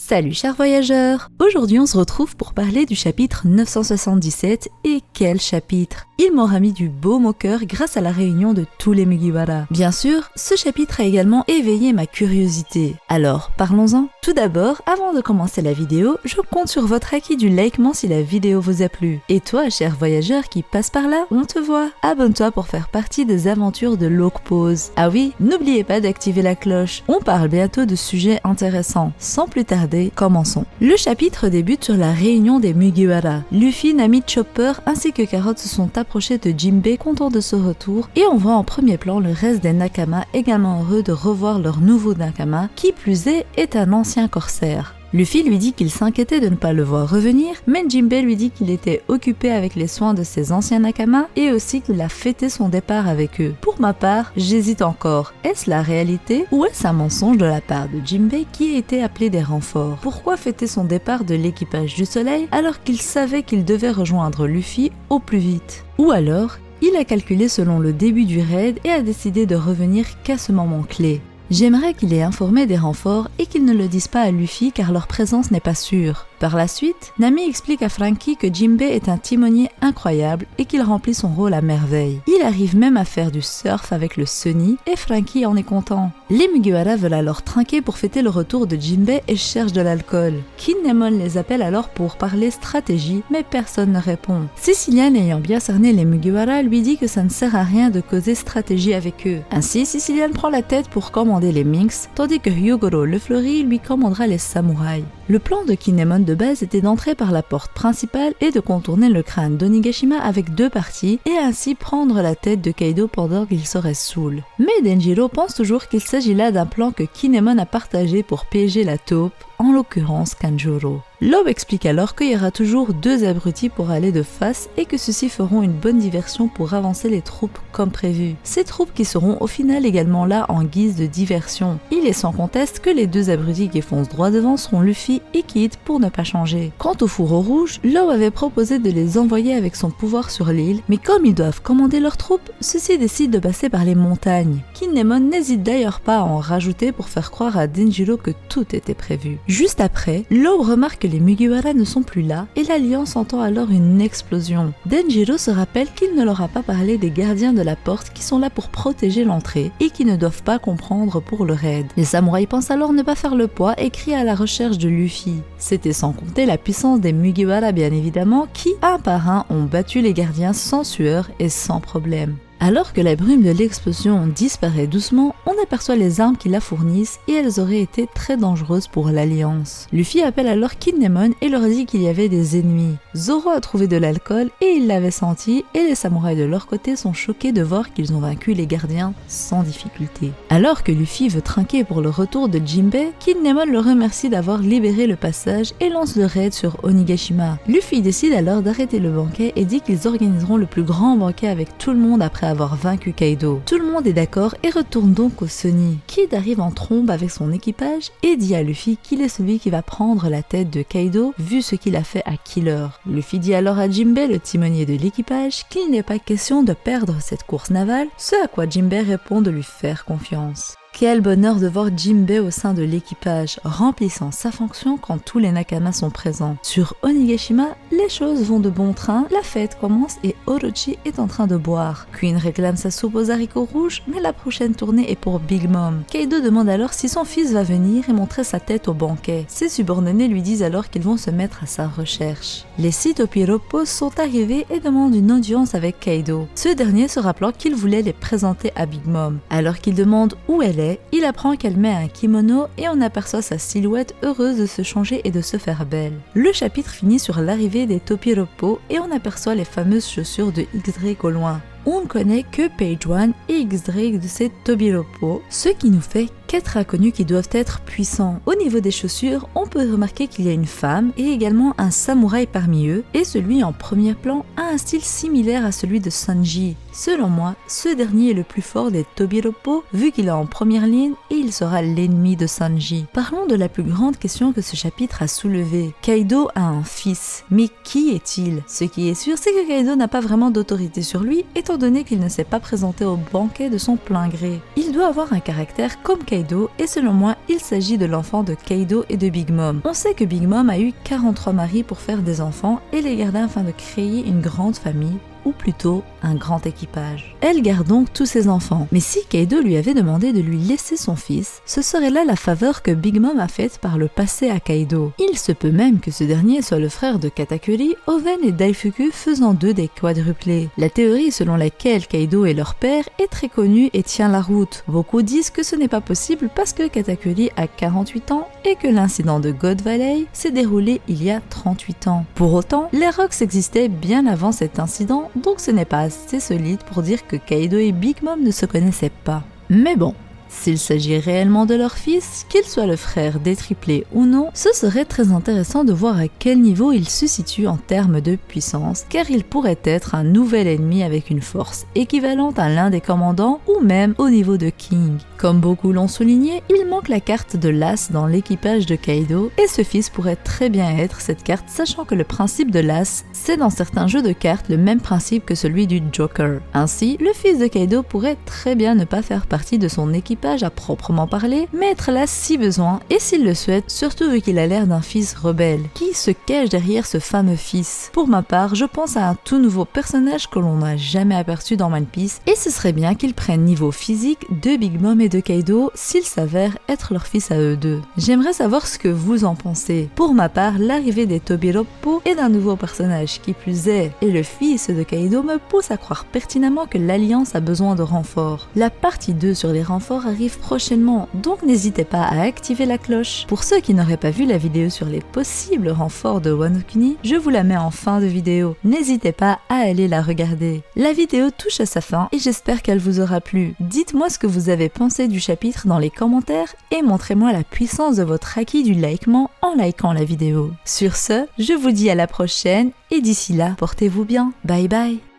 Salut chers voyageurs! Aujourd'hui on se retrouve pour parler du chapitre 977 et quel chapitre! Il m'aura mis du baume au cœur grâce à la réunion de tous les Mugiwara. Bien sûr, ce chapitre a également éveillé ma curiosité. Alors parlons-en! Tout d'abord, avant de commencer la vidéo, je compte sur votre acquis du likement si la vidéo vous a plu. Et toi cher voyageur qui passe par là, on te voit! Abonne-toi pour faire partie des aventures de Lokpose. Ah oui, n'oubliez pas d'activer la cloche, on parle bientôt de sujets intéressants. Sans plus tarder, commençons. Le chapitre débute sur la réunion des Mugiwara. Luffy, Nami, Chopper ainsi que Carrot se sont approchés de Jinbei contents de ce retour et on voit en premier plan le reste des Nakama également heureux de revoir leur nouveau Nakama qui plus est un ancien corsaire. Luffy lui dit qu'il s'inquiétait de ne pas le voir revenir, mais Jinbei lui dit qu'il était occupé avec les soins de ses anciens Nakama et aussi qu'il a fêté son départ avec eux. Pour ma part, j'hésite encore. Est-ce la réalité ou est-ce un mensonge de la part de Jinbei qui a été appelé des renforts? Pourquoi fêter son départ de l'équipage du soleil alors qu'il savait qu'il devait rejoindre Luffy au plus vite? Ou alors, il a calculé selon le début du raid et a décidé de revenir qu'à ce moment clé. J'aimerais qu'il ait informé des renforts et qu'ils ne le disent pas à Luffy car leur présence n'est pas sûre. Par la suite, Nami explique à Franky que Jinbei est un timonier incroyable et qu'il remplit son rôle à merveille. Il arrive même à faire du surf avec le Sunny et Franky en est content. Les Mugiwara veulent alors trinquer pour fêter le retour de Jinbei et cherchent de l'alcool. Kinemon les appelle alors pour parler stratégie mais personne ne répond. Sicilian ayant bien cerné les Mugiwara lui dit que ça ne sert à rien de causer stratégie avec eux. Ainsi, Sicilian prend la tête pour commander les Minks tandis que Hyogoro le fleuri lui commandera les samouraïs. Le plan de Kinemon de base était d'entrer par la porte principale et de contourner le crâne d'Onigashima avec deux parties et ainsi prendre la tête de Kaido pendant qu'il serait saoul. Mais Denjiro pense toujours qu'il s'agit là d'un plan que Kinemon a partagé pour piéger la taupe, en l'occurrence Kanjuro. Law explique alors qu'il y aura toujours deux abrutis pour aller de face et que ceux-ci feront une bonne diversion pour avancer les troupes comme prévu. Ces troupes qui seront au final également là en guise de diversion. Il est sans conteste que les deux abrutis qui foncent droit devant seront Luffy et Kid pour ne pas changer. Quant au fourreau rouge, Law avait proposé de les envoyer avec son pouvoir sur l'île, mais comme ils doivent commander leurs troupes, ceux-ci décident de passer par les montagnes. Kinemon n'hésite d'ailleurs pas à en rajouter pour faire croire à Denjiro que tout était prévu. Juste après, Law remarque que les Mugiwara ne sont plus là et l'Alliance entend alors une explosion. Denjiro se rappelle qu'il ne leur a pas parlé des gardiens de la porte qui sont là pour protéger l'entrée et qui ne doivent pas comprendre pour le raid. Les samouraïs pensent alors ne pas faire le poids et crient à la recherche de Luffy. C'était sans compter la puissance des Mugiwara bien évidemment qui, un par un, ont battu les gardiens sans sueur et sans problème. Alors que la brume de l'explosion disparaît doucement, on aperçoit les armes qui la fournissent et elles auraient été très dangereuses pour l'Alliance. Luffy appelle alors Kinemon et leur dit qu'il y avait des ennemis. Zoro a trouvé de l'alcool et il l'avait senti et les samouraïs de leur côté sont choqués de voir qu'ils ont vaincu les gardiens sans difficulté. Alors que Luffy veut trinquer pour le retour de Jinbei, Kinemon le remercie d'avoir libéré le passage et lance le raid sur Onigashima. Luffy décide alors d'arrêter le banquet et dit qu'ils organiseront le plus grand banquet avec tout le monde après avoir vaincu Kaido. Tout le monde est d'accord et retourne donc au Sunny. Kid arrive en trombe avec son équipage et dit à Luffy qu'il est celui qui va prendre la tête de Kaido vu ce qu'il a fait à Killer. Luffy dit alors à Jinbei, le timonier de l'équipage, qu'il n'est pas question de perdre cette course navale, ce à quoi Jinbei répond de lui faire confiance. Quel bonheur de voir Jinbei au sein de l'équipage, remplissant sa fonction quand tous les Nakama sont présents. Sur Onigashima, les choses vont de bon train, la fête commence et Orochi est en train de boire. Queen réclame sa soupe aux haricots rouges, mais la prochaine tournée est pour Big Mom. Kaido demande alors si son fils va venir et montrer sa tête au banquet. Ses subordonnés lui disent alors qu'ils vont se mettre à sa recherche. Les Topiropos sont arrivés et demandent une audience avec Kaido. Ce dernier se rappelant qu'il voulait les présenter à Big Mom. Alors qu'il demande où elle est, il apprend qu'elle met un kimono et on aperçoit sa silhouette heureuse de se changer et de se faire belle. Le chapitre finit sur l'arrivée des Topiropos et on aperçoit les fameuses chaussures de X-Drake au loin. On ne connaît que Page One et X-Drake de ces Tobiropos, ce qui nous fait 4 inconnus qui doivent être puissants. Au niveau des chaussures, on peut remarquer qu'il y a une femme et également un samouraï parmi eux, et celui en premier plan a un style similaire à celui de Sanji. Selon moi, ce dernier est le plus fort des Tobiropos vu qu'il est en première ligne et il sera l'ennemi de Sanji. Parlons de la plus grande question que ce chapitre a soulevée. Kaido a un fils, mais qui est-il? Ce qui est sûr, c'est que Kaido n'a pas vraiment d'autorité sur lui étant donné qu'il ne s'est pas présenté au banquet de son plein gré. Il doit avoir un caractère comme Kaido et selon moi, il s'agit de l'enfant de Kaido et de Big Mom. On sait que Big Mom a eu 43 maris pour faire des enfants et les garder afin de créer une grande famille, ou plutôt un grand équipage. Elle garde donc tous ses enfants, mais si Kaido lui avait demandé de lui laisser son fils, ce serait là la faveur que Big Mom a faite par le passé à Kaido. Il se peut même que ce dernier soit le frère de Katakuri, Oven et Daifuku faisant d'eux des quadruplés. La théorie selon laquelle Kaido est leur père est très connue et tient la route. Beaucoup disent que ce n'est pas possible parce que Katakuri a 48 ans et que l'incident de God Valley s'est déroulé il y a 38 ans. Pour autant, les Rocks existaient bien avant cet incident, donc ce n'est pas assez solide pour dire que Kaido et Big Mom ne se connaissaient pas. Mais bon, s'il s'agit réellement de leur fils, qu'il soit le frère des triplés ou non, ce serait très intéressant de voir à quel niveau il se situe en termes de puissance, car il pourrait être un nouvel ennemi avec une force équivalente à l'un des commandants ou même au niveau de King. Comme beaucoup l'ont souligné, il manque la carte de l'as dans l'équipage de Kaido, et ce fils pourrait très bien être cette carte, sachant que le principe de l'as, c'est dans certains jeux de cartes le même principe que celui du Joker. Ainsi, le fils de Kaido pourrait très bien ne pas faire partie de son équipage à proprement parler, mais être là si besoin, et s'il le souhaite, surtout vu qu'il a l'air d'un fils rebelle. Qui se cache derrière ce fameux fils? Pour ma part, je pense à un tout nouveau personnage que l'on n'a jamais aperçu dans One Piece, et ce serait bien qu'il prenne niveau physique de Big Mom et de Kaido s'il s'avère être leur fils à eux deux. J'aimerais savoir ce que vous en pensez. Pour ma part, l'arrivée des Tobiroppo et d'un nouveau personnage qui plus est, et le fils de Kaido me pousse à croire pertinemment que l'Alliance a besoin de renforts. La partie 2 sur les renforts arrive prochainement, donc n'hésitez pas à activer la cloche. Pour ceux qui n'auraient pas vu la vidéo sur les possibles renforts de Wano Kuni, je vous la mets en fin de vidéo. N'hésitez pas à aller la regarder. La vidéo touche à sa fin et j'espère qu'elle vous aura plu. Dites-moi ce que vous avez pensé du chapitre dans les commentaires et montrez-moi la puissance de votre acquis du likement en likant la vidéo. Sur ce, je vous dis à la prochaine et d'ici là, portez-vous bien. Bye bye.